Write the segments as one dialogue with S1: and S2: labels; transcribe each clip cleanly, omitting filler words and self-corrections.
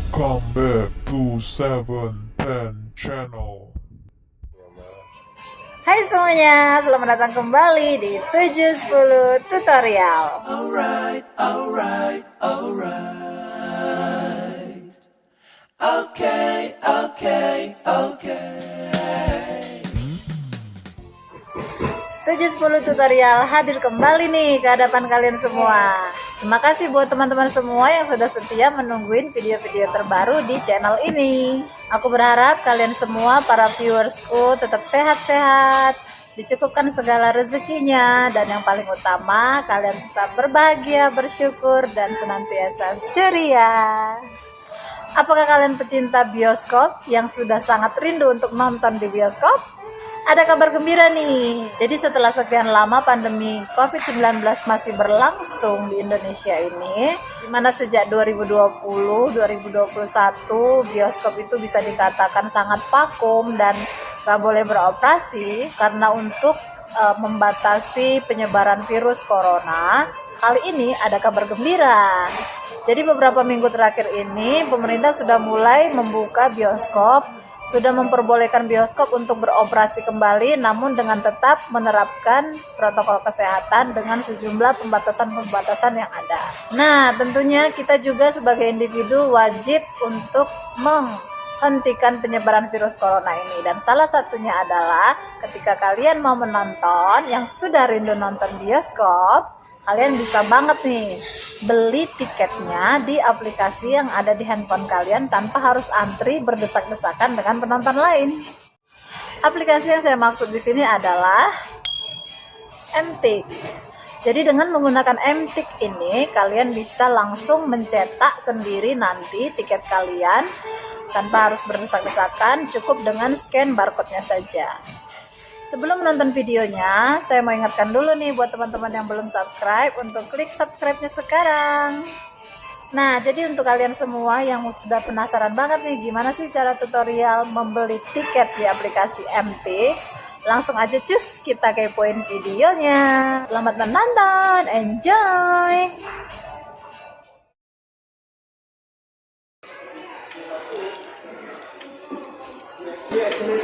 S1: Welcome back to 710 Channel.
S2: Hai semuanya, selamat datang kembali di 710 Tutorial.
S3: Alright. Okay.
S2: 710 Tutorial hadir kembali nih ke hadapan kalian semua. Terima kasih buat teman-teman semua yang sudah setia menungguin video-video terbaru di channel ini. Aku berharap kalian semua, para viewersku, tetap sehat-sehat, dicukupkan segala rezekinya, dan yang paling utama, kalian tetap berbahagia, bersyukur, dan senantiasa ceria. Apakah kalian pecinta bioskop yang sudah sangat rindu untuk nonton di bioskop? Ada kabar gembira nih. Jadi setelah sekian lama pandemi COVID-19 masih berlangsung di Indonesia ini, dimana sejak 2020-2021 bioskop itu bisa dikatakan sangat vakum dan gak boleh beroperasi karena untuk membatasi penyebaran virus corona. Kali ini ada kabar gembira. Jadi beberapa minggu terakhir ini pemerintah sudah mulai membuka bioskop, sudah memperbolehkan bioskop untuk beroperasi kembali, namun dengan tetap menerapkan protokol kesehatan dengan sejumlah pembatasan-pembatasan yang ada. Nah, tentunya kita juga sebagai individu wajib untuk menghentikan penyebaran virus corona ini. Dan salah satunya adalah ketika kalian mau menonton, yang sudah rindu nonton bioskop, kalian bisa banget nih beli tiketnya di aplikasi yang ada di handphone kalian tanpa harus antri berdesak-desakan dengan penonton lain. Aplikasi yang saya maksud di sini adalah MTik. Jadi dengan menggunakan MTik ini, kalian bisa langsung mencetak sendiri nanti tiket kalian tanpa harus berdesak-desakan, cukup dengan scan barcode-nya saja. Sebelum menonton videonya, saya mau ingatkan dulu nih buat teman-teman yang belum subscribe untuk klik subscribe-nya sekarang. Nah, jadi untuk kalian semua yang sudah penasaran banget nih gimana sih cara tutorial membeli tiket di aplikasi MTik, langsung aja cus kita kepoin videonya. Selamat menonton, enjoy!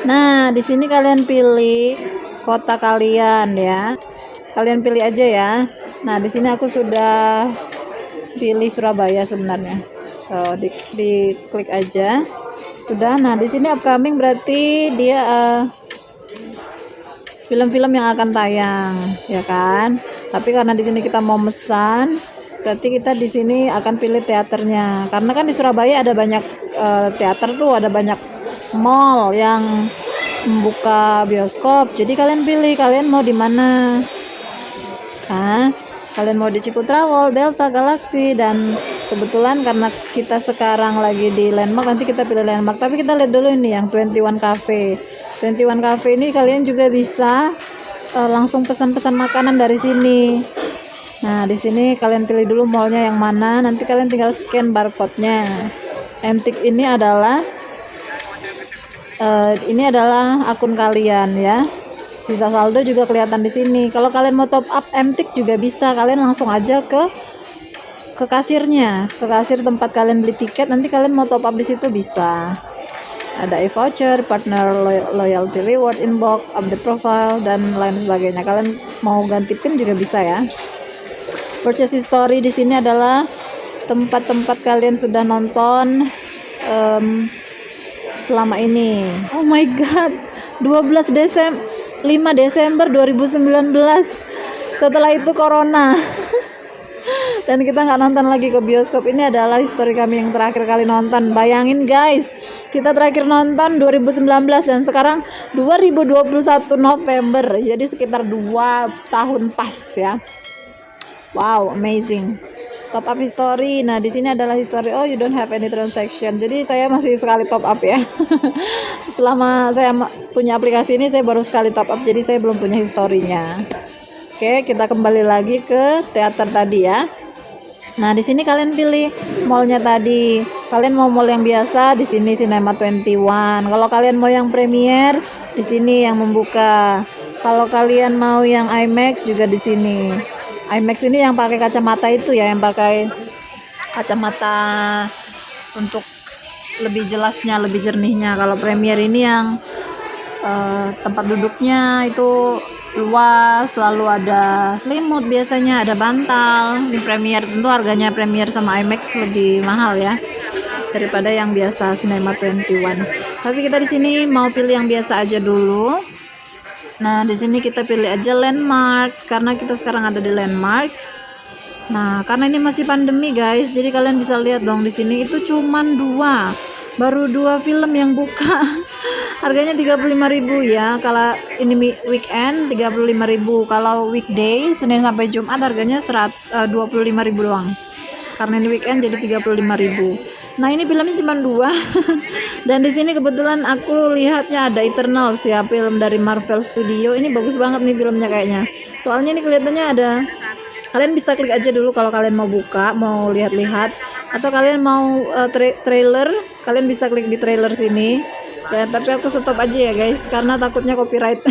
S2: Nah, di sini kalian pilih kota kalian ya. Kalian pilih aja ya. Nah, di sini aku sudah pilih Surabaya sebenarnya. Di klik aja. Sudah. Nah, di sini upcoming berarti dia film-film yang akan tayang, ya kan? Tapi karena di sini kita mau mesan, berarti kita di sini akan pilih teaternya. Karena kan di Surabaya ada banyak teater tuh, ada banyak mall yang membuka bioskop. Jadi kalian pilih kalian mau di mana. Kalian mau di Ciputra, Wall, Delta, Galaxy, dan kebetulan karena kita sekarang lagi di Landmark, nanti kita pilih Landmark. Tapi kita lihat dulu ini yang 21 Cafe. 21 Cafe ini kalian juga bisa langsung pesan-pesan makanan dari sini. Nah, di sini kalian pilih dulu mallnya yang mana, nanti kalian tinggal scan barcode-nya. MTik ini adalah akun kalian ya. Sisa saldo juga kelihatan di sini. Kalau kalian mau top up MTik juga bisa. Kalian langsung aja ke kasirnya, ke kasir tempat kalian beli tiket. Nanti kalian mau top up di situ bisa. Ada e-voucher, partner loyalty reward, inbox, update profile, dan lain sebagainya. Kalian mau ganti PIN juga bisa ya. Purchase history di sini adalah tempat-tempat kalian sudah nonton selama ini. Oh my god, 5 Desember 2019. Setelah itu corona. Dan kita nggak nonton lagi ke bioskop. Ini adalah histori kami yang terakhir kali nonton. Bayangin guys, kita terakhir nonton 2019 dan sekarang 2021 November. Jadi sekitar 2 tahun pas ya. Wow, amazing. Top up history. Nah, di sini adalah history. Oh, you don't have any transaction. Jadi saya masih sekali top up ya. Selama saya punya aplikasi ini saya baru sekali top up. Jadi saya belum punya historinya. Oke, kita kembali lagi ke teater tadi ya. Nah, di sini kalian pilih mallnya tadi. Kalian mau mall yang biasa, di sini Cinema 21. Kalau kalian mau yang premier, di sini yang membuka. Kalau kalian mau yang IMAX juga di sini. IMAX ini yang pakai kacamata itu ya, yang pakai kacamata untuk lebih jelasnya, lebih jernihnya. Kalau Premier ini yang tempat duduknya itu luas, lalu ada selimut, biasanya ada bantal. Di Premier tentu harganya Premier sama IMAX lebih mahal ya daripada yang biasa Cinema 21. Tapi kita di sini mau pilih yang biasa aja dulu. Nah, di sini kita pilih aja Landmark karena kita sekarang ada di Landmark. Nah, karena ini masih pandemi guys, jadi kalian bisa lihat dong di sini itu cuman baru dua film yang buka. Harganya 35.000 ya. Kalau ini weekend 35.000. Kalau weekday Senin sampai Jumat harganya 25.000 doang. Karena ini weekend jadi 35.000. Nah, ini filmnya cuma 2. Dan di sini kebetulan aku lihatnya ada Eternals ya, film dari Marvel Studio. Ini bagus banget nih filmnya kayaknya. Soalnya ini kelihatannya ada. Kalian bisa klik aja dulu kalau kalian mau buka, mau lihat-lihat, atau kalian mau trailer, kalian bisa klik di trailer sini. Ya, tapi aku stop aja ya guys, karena takutnya copyright.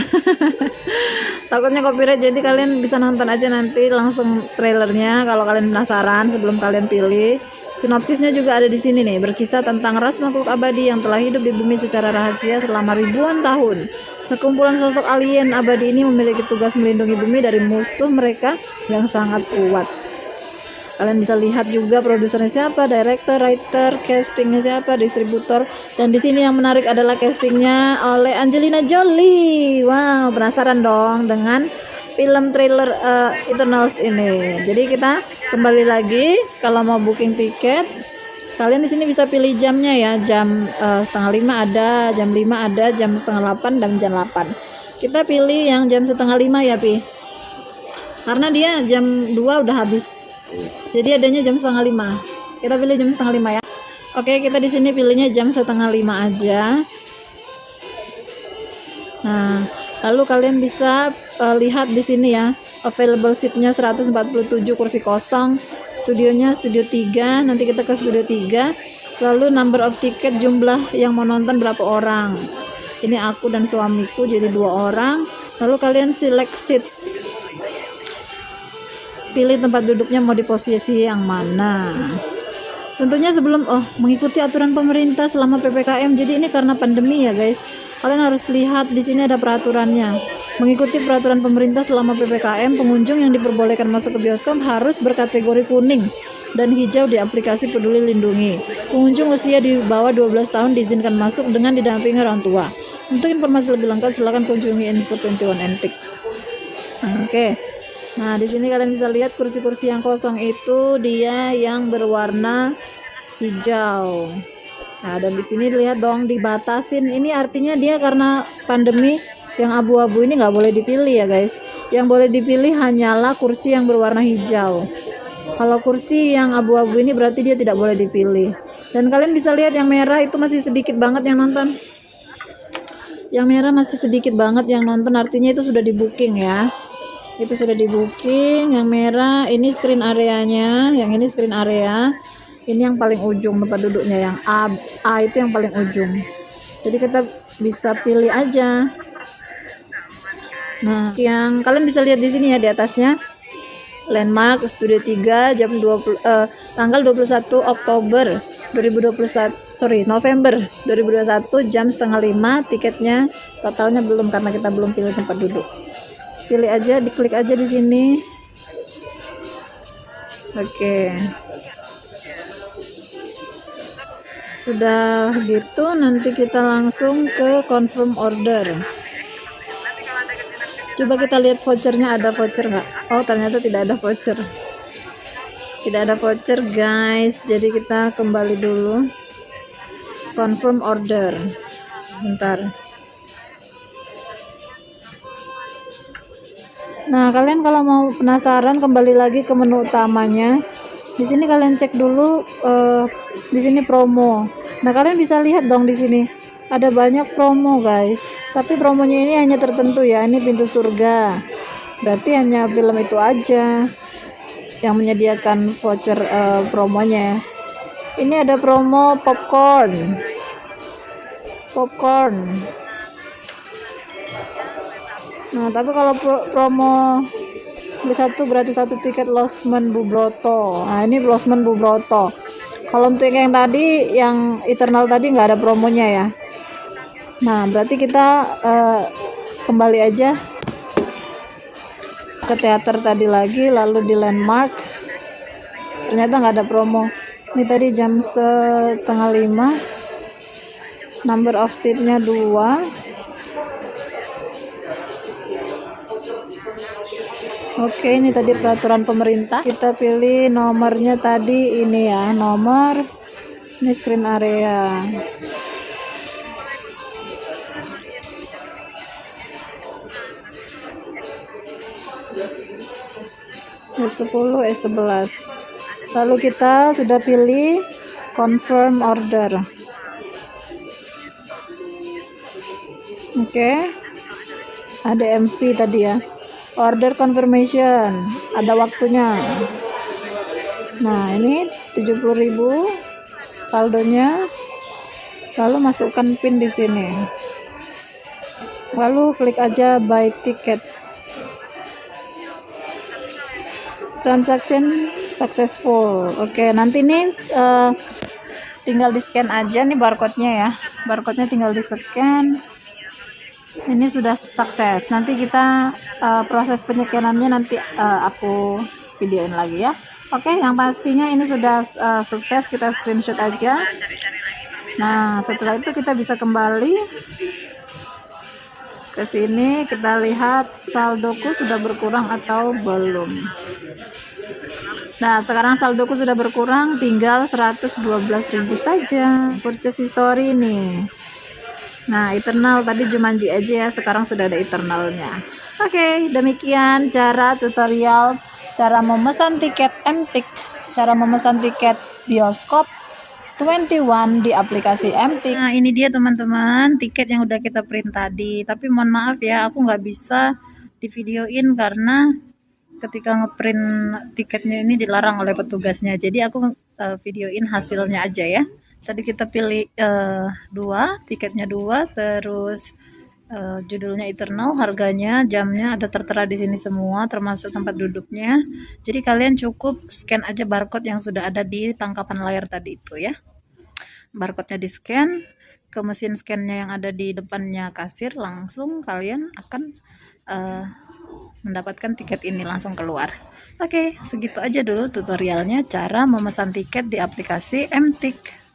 S2: Takutnya copyright, jadi kalian bisa nonton aja nanti langsung trailernya kalau kalian penasaran sebelum kalian pilih. Sinopsisnya juga ada di sini nih, berkisah tentang ras makhluk abadi yang telah hidup di bumi secara rahasia selama ribuan tahun. Sekumpulan sosok alien abadi ini memiliki tugas melindungi bumi dari musuh mereka yang sangat kuat. Kalian bisa lihat juga produsernya siapa, director, writer, castingnya siapa, distributor, dan di sini yang menarik adalah castingnya oleh Angelina Jolie. Wow, penasaran dong dengan film trailer Eternals ini. Jadi kita kembali lagi, kalau mau booking tiket, kalian di sini bisa pilih jamnya ya. Jam 4:30 ada, jam 5 ada, jam 7:30 dan jam 8. Kita pilih yang jam 4:30 ya, Pi. Karena dia jam 2 udah habis. Jadi adanya jam 4:30. Kita pilih jam 4:30 ya. Oke, kita di sini pilihnya jam 4:30 aja. Nah, lalu kalian bisa lihat di sini ya, available seatnya 147 kursi kosong, studionya studio 3, nanti kita ke studio 3, lalu number of ticket, jumlah yang mau nonton berapa orang. Ini aku dan suamiku jadi 2 orang, lalu kalian select seats, pilih tempat duduknya mau di posisi yang mana. Tentunya sebelum mengikuti aturan pemerintah selama PPKM. Jadi ini karena pandemi ya guys. Kalian harus lihat di sini ada peraturannya. Mengikuti peraturan pemerintah selama PPKM, pengunjung yang diperbolehkan masuk ke bioskop harus berkategori kuning dan hijau di aplikasi Peduli Lindungi. Pengunjung usia di bawah 12 tahun diizinkan masuk dengan didampingi orang tua. Untuk informasi lebih lengkap silakan kunjungi Info 21 Antik. Oke. Nah, di sini kalian bisa lihat kursi-kursi yang kosong itu dia yang berwarna hijau. Nah, dan di sini lihat dong dibatasin. Ini artinya dia karena pandemi yang abu-abu ini nggak boleh dipilih ya guys. Yang boleh dipilih hanyalah kursi yang berwarna hijau. Kalau kursi yang abu-abu ini berarti dia tidak boleh dipilih. Dan kalian bisa lihat yang merah itu masih sedikit banget yang nonton. Yang merah masih sedikit banget yang nonton, artinya itu sudah di booking ya. Itu sudah di booking. Yang merah ini screen areanya, yang ini screen area, ini yang paling ujung tempat duduknya, yang A itu yang paling ujung. Jadi kita bisa pilih aja. Nah, yang kalian bisa lihat di sini ya di atasnya, Landmark Studio 3 jam tanggal 21 Oktober 2021, November 2021 jam 4:30. Tiketnya totalnya belum karena kita belum pilih tempat duduk. Pilih aja, diklik aja di sini. Oke. Sudah gitu, nanti kita langsung ke confirm order. Coba kita lihat vouchernya, ada voucher nggak? Oh, ternyata tidak ada voucher. Tidak ada voucher guys. Jadi kita kembali dulu. Confirm order. Bentar. Nah, kalian kalau mau penasaran kembali lagi ke menu utamanya. Di sini kalian cek dulu di sini promo. Nah, kalian bisa lihat dong di sini ada banyak promo, guys. Tapi promonya ini hanya tertentu ya. Ini Pintu Surga. Berarti hanya film itu aja yang menyediakan voucher promonya. Ini ada promo popcorn. Nah, tapi kalau promo beli 1 gratis 1 tiket Losmen Bu Broto. Nah, ini Losmen Bu Broto. Kalau untuk yang tadi, yang Eternal tadi nggak ada promonya ya. Nah, berarti kita kembali aja ke teater tadi lagi, lalu di Landmark. Ternyata nggak ada promo. Ini tadi jam 4:30. Number of seat-nya 2. Oke, ini tadi peraturan pemerintah. Kita pilih nomornya tadi ini ya, nomor ini screen area. S10, S11. Lalu kita sudah pilih confirm order. Oke. Ada MV tadi ya. Order confirmation, ada waktunya. Nah, ini 70.000 saldonya. Lalu masukkan PIN di sini. Lalu klik aja buy ticket. Transaction successful. Oke, nanti nih tinggal di scan aja nih barcode-nya ya. Barcode-nya tinggal di scan. Ini sudah sukses. Nanti kita proses penyekianannya nanti aku videoin lagi ya. Oke, yang pastinya ini sudah sukses. Kita screenshot aja. Nah, setelah itu kita bisa kembali ke sini. Kita lihat saldoku sudah berkurang atau belum. Nah, sekarang saldoku sudah berkurang, tinggal 112.000 saja. Purchase history nih. Nah, Eternal tadi Jumanji aja ya, sekarang sudah ada Eternalnya. Oke, demikian cara tutorial cara memesan tiket MTik, cara memesan tiket bioskop 21 di aplikasi MTik. Nah, ini dia teman-teman tiket yang udah kita print tadi. Tapi mohon maaf ya, aku nggak bisa divideoin karena ketika ngeprint tiketnya ini dilarang oleh petugasnya. Jadi aku videoin hasilnya aja ya. Tadi kita pilih 2, tiketnya 2, terus judulnya Eternal, harganya, jamnya ada tertera di sini semua, termasuk tempat duduknya. Jadi kalian cukup scan aja barcode yang sudah ada di tangkapan layar tadi itu ya. Barcode-nya di scan ke mesin scan-nya yang ada di depannya kasir, langsung kalian akan mendapatkan tiket ini langsung keluar. Oke, segitu aja dulu tutorialnya cara memesan tiket di aplikasi MTik.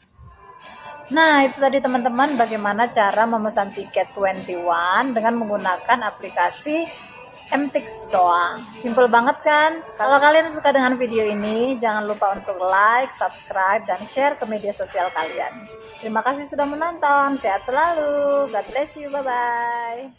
S2: Nah, itu tadi teman-teman bagaimana cara memesan tiket 21 dengan menggunakan aplikasi MTik doang. Simple banget kan? Kalau kalian suka dengan video ini, jangan lupa untuk like, subscribe, dan share ke media sosial kalian. Terima kasih sudah menonton. Sehat selalu. God bless you. Bye-bye.